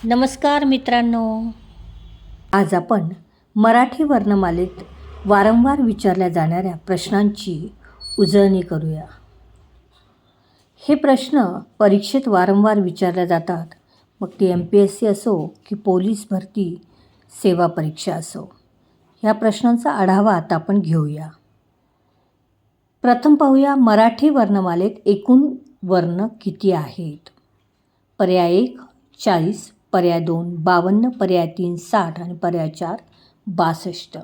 नमस्कार मित्रांनो, आज आपण मराठी वर्णमालेत वारंवार विचारल्या जाणाऱ्या प्रश्नांची उजळणी करूया. हे प्रश्न परीक्षेत वारंवार विचारले जातात, मग ती MPSC असो की पोलीस भरती सेवा परीक्षा असो. ह्या प्रश्नांचा आढावा आता आपण घेऊया. प्रथम पाहूया, मराठी वर्णमालेत एकूण वर्ण किती आहेत? पर्याय 1 40, पर्याय 2 52, पर्याय 3 60 आणि पर्याय 4 62.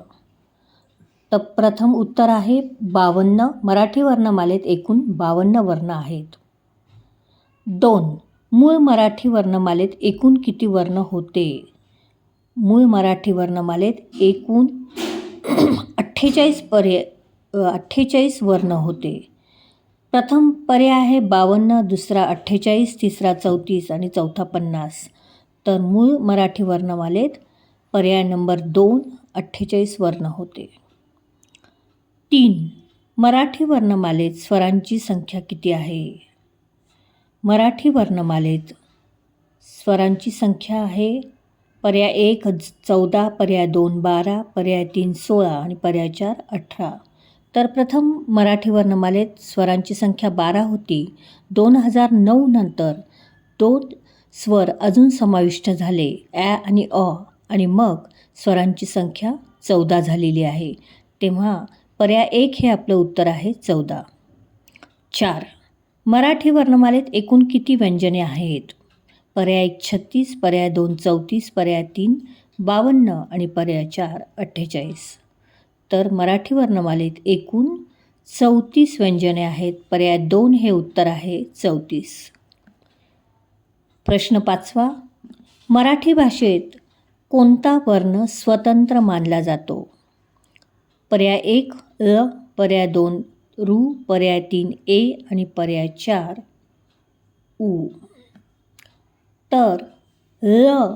तर प्रथम उत्तर आहे 52. मराठी वर्णमालेत एकूण 52 वर्ण आहेत. 2. मूळ मराठी वर्णमालेत एकूण किती वर्ण होते? मूळ मराठी वर्णमालेत एकूण 48 वर्ण होते. प्रथम पर्याय आहे 52, दुसरा 48, तिसरा 34 आणि चौथा 50. तर मूळ मराठी वर्णमालेत पर्याय नंबर 2 48 वर्ण होते. 3. मराठी वर्णमालेत स्वरांची संख्या किती आहे? मराठी वर्णमालेत स्वरांची संख्या आहे पर्याय 1 14, पर्याय 2 12, पर्याय 3 16 आणि पर्याय 4 18. तर प्रथम मराठी वर्णमालेत स्वरांची संख्या 12 होती. 2009 नंतर 2 स्वर अजून समाविष्ट झाले, ॲ आणि अ, आणि मग स्वरांची संख्या 14 झालेली आहे. तेव्हा पर्याय 1 हे आपलं उत्तर आहे 14. 4. मराठी वर्णमालेत एकूण किती व्यंजने आहेत? पर्याय 1 36, पर्याय 2 34, पर्याय 3 52 आणि पर्याय 4 48. तर मराठी वर्णमालेत एकूण 34 व्यंजने आहेत. पर्याय 2 हे उत्तर आहे 34. प्रश्न 5. मराठी भाषेत कोणता वर्ण स्वतंत्र मानला जातो? पर्याय 1 ल, पर्याय 2 रू, पर्याय 3 ए आणि पर्याय 4 उ. तर ल,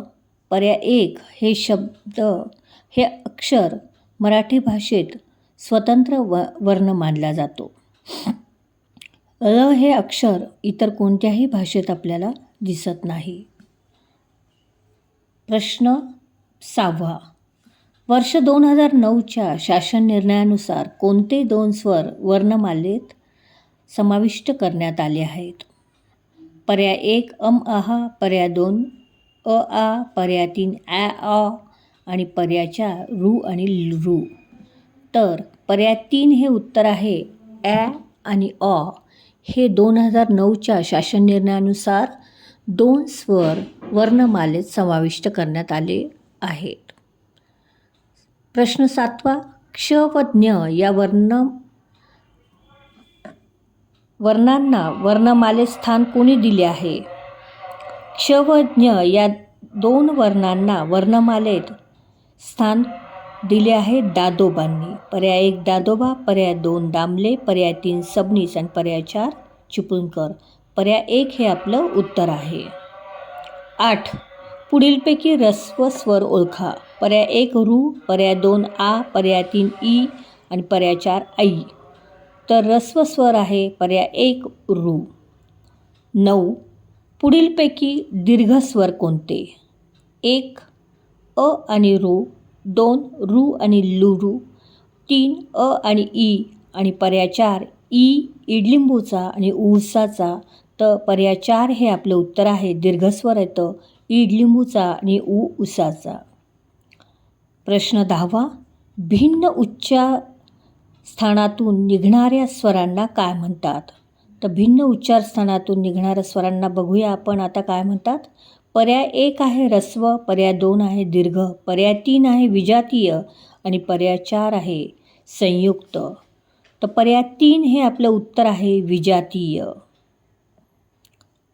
पर्याय 1 हे शब्द, हे अक्षर मराठी भाषेत स्वतंत्र वर्ण मानला जातो. ल हे अक्षर इतर कोणत्याही भाषेत आपल्याला दिसत नाही. प्रश्न 6. वर्ष 2009च्या शासन निर्णयानुसार कोणते 2 स्वर वर्णमालेत समाविष्ट करण्यात आले आहेत? पर्याय 1 आहा, पर्याय 2 आ, पर्याय 3 आ आणि पर्याय 4 रू आणि रू. तर पर्याय 3 हे उत्तर आहे ॲ आणि अ. हे 2009च्या शासन निर्णयानुसार 2 स्वर वर्णमालेत समाविष्ट करण्यात आले आहेत. प्रश्न 7. क्ष व ज्ञ या वर्णांना वर्णमालेत स्थान कोणी दिले आहे? क्ष व ज्ञ या 2 वर्णांना वर्णमालेत स्थान दिले आहे दादोबांनी. पर्याय 1 दादोबा, पर्याय 2 दामले, पर्याय 3 सबनीस आणि पर्याय 4 चिपळूणकर. पर्याय 1 हे आपलं उत्तर आहे. 8. पुढीलपैकी ऱ्हस्व स्वर ओळखा. पर्याय 1 रू, पर्याय 2 आ, पर्याय 3 ई आणि पर्याय 4 ऐ. तर ऱ्हस्व स्वर आहे पर्याय 1 रू. 9. पुढीलपैकी दीर्घ स्वर कोणते? 1 अ आणि रू, 2 रू आणि लुरू, 3 अ आणि ई आणि पर्याय 4 ई इडलिंबूचा आणि ऊसाचा. तर पर्याय 4 हे आपलं उत्तर आहे. दीर्घस्वर येतं इडलिंबूचा आणि ऊसाचा. प्रश्न 10. भिन्न उच्चार स्थानातून निघणाऱ्या स्वरांना काय म्हणतात? तर भिन्न उच्चार स्थानातून निघणाऱ्या स्वरांना बघूया आपण आता काय म्हणतात. पर्याय 1 आहे ऱ्हस्व, पर्याय 2 आहे दीर्घ, पर्याय 3 आहे विजातीय आणि पर्याय 4 आहे संयुक्त. तर पर्याय 3 हे आपलं उत्तर आहे विजातीय.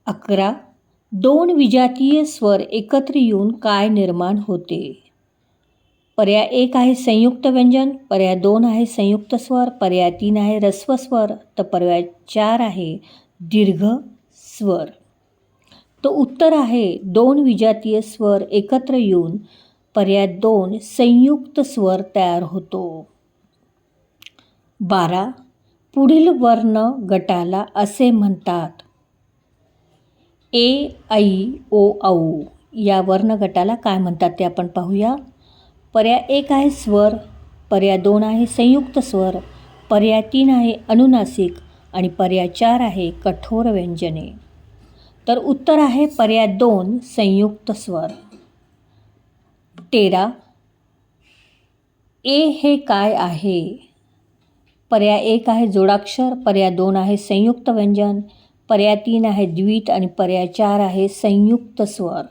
11. 2 विजातीय स्वर एकत्र येऊन काय निर्माण होते? पर्याय 1 आहे संयुक्त व्यंजन, पर्याय 2 आहे संयुक्त स्वर, पर्याय 3 आहे ऱ्हस्व स्वर, तर पर्याय 4 आहे दीर्घ स्वर. तर उत्तर आहे 2 विजातीय स्वर एकत्र येऊन पर्याय 2 संयुक्त स्वर तयार होतो. 12. पुढील वर्ण गटाला असे म्हणतात. ए ऐ ओ औ या वर्णगटाला काय म्हणतात ते आपण पाहूया. पर्याय 1 आहे स्वर, पर्याय 2 आहे संयुक्त स्वर, पर्याय 3 आहे अनुनासिक आणि पर्याय 4 आहे कठोर व्यंजने. तर उत्तर आहे पर्याय 2 संयुक्त स्वर. 13. ए हे काय आहे? पर्याय 1 आहे जोडाक्षर, पर्याय 2 आहे संयुक्त व्यंजन, पर्याय 3 आहे द्वित आणि पर्याय 4 आहे संयुक्त स्वर.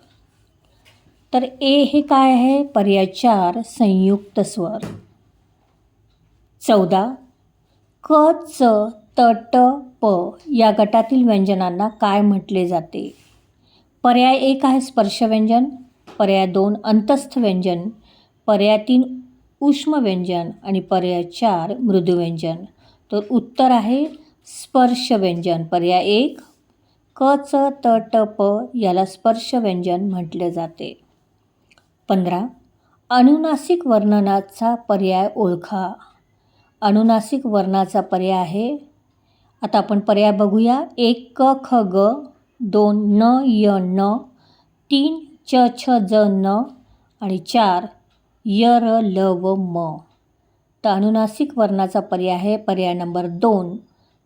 तर ए हे काय आहे? पर्याय 4 संयुक्त स्वर. 14. क, च, त, ट, प या गटातील व्यंजनांना काय म्हटले जाते? पर्याय 1 आहे स्पर्श व्यंजन, पर्याय 2 अंतस्थ व्यंजन, पर्याय 3 उष्म व्यंजन आणि पर्याय 4 मृदू व्यंजन. तर उत्तर आहे स्पर्श व्यंजन. पर्याय 1 क, च, त, ट, प याला स्पर्श व्यंजन म्हटले जाते. 15. अनुनासिक वर्णनाचा पर्याय ओळखा. अनुनासिक वर्णाचा पर्याय आहे, आता आपण पर्याय बघूया. 1 क, ख, ग, 2 न, य, न, 3 च, छ, ज, न आणि 4 य, र, ल व म. तर अनुनासिक वर्णाचा पर्याय आहे पर्याय नंबर 2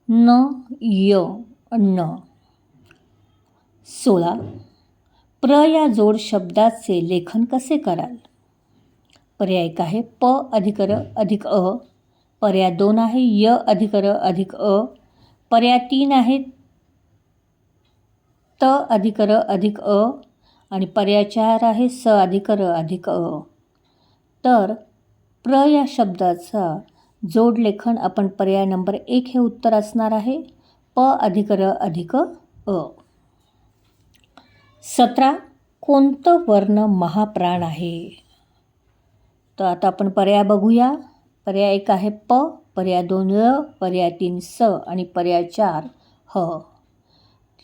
न, य, न. 16. प्र या जोड शब्दाचे लेखन कसे कराल? पर्याय 1 आहे प अधिक र अधिक अ, पर्याय 2 आहे य अधिक र अधिक अ, पर्याय 3 आहे त अधिक र अधिक अ आणि पर्याय 4 आहे स अधिक र अधिक अ. तर प्र या शब्दाचा जोडलेखन आपण पर्याय नंबर 1 हे उत्तर असणार आहे प अधिक र अधिक अ. 17. कोणतं वर्ण महाप्राण आहे? तर आता आपण पर्याय बघूया. पर्याय 1 आहे प, पर्याय 2 र, पर्याय 3 स आणि पर्याय 4 ह.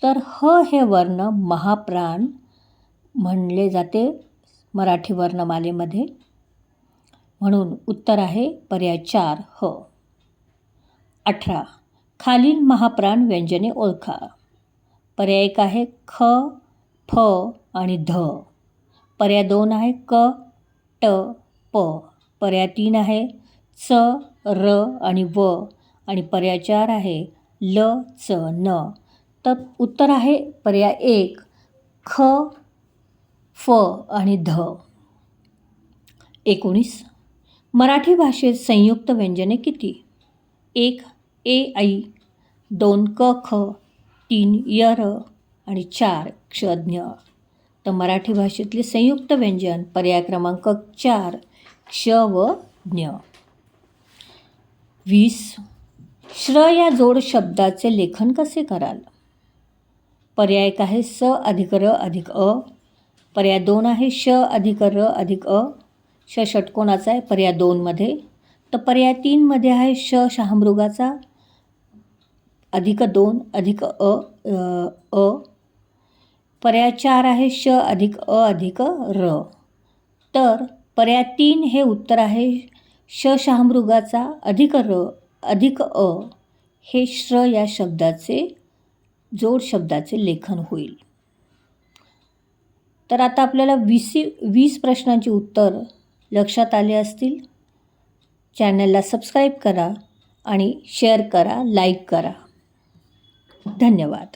तर ह हे वर्ण महाप्राण म्हणले जाते मराठी वर्णमालेमध्ये, म्हणून उत्तर आहे पर्याय 4 ह. 18. खालील महाप्राण व्यंजने ओळखा. पर्याय 1 आहे ख, फ आणि ध, पर्याय 2 आहे क, ट, प, पर्याय 3 आहे च, र आणि व आणि पर्याय 4 आहे ल, च, न. तर उत्तर आहे पर्याय 1 ख, फ आणि ध. 19. मराठी भाषेत संयुक्त व्यंजने किती? 1 ए ऐ, 2 क ख, 3 य र आणि 4 क्ष ज्ञ. तर मराठी भाषेतले संयुक्त व्यंजन पर्याय क्रमांक 4 क्ष व ज्ञ. 20. श्र या जोड शब्दाचे लेखन कसे कराल? पर्याय 1 आहे स अधिक र अधिक अ, पर्याय 2 आहे श अधिक र अधिक अ, श षटकोणाचा आहे पर्याय 2 मध्ये, तर पर्याय 3 मध्ये आहे श शहामृगाचा अधिक 2 अधिक अ, पर्याय 4 आहे श अधिक अ अधिक र. तर पर्याय 3 हे उत्तर आहे श शहामृगाचा अधिक र अधिक अ हे श्र या शब्दाचे जोड शब्दाचे लेखन होईल. तर आता आपल्याला 20 प्रश्नांची उत्तर लक्षात आले असतील. चॅनलला सबस्क्राईब करा आणि शेअर करा, लाईक करा. धन्यवाद.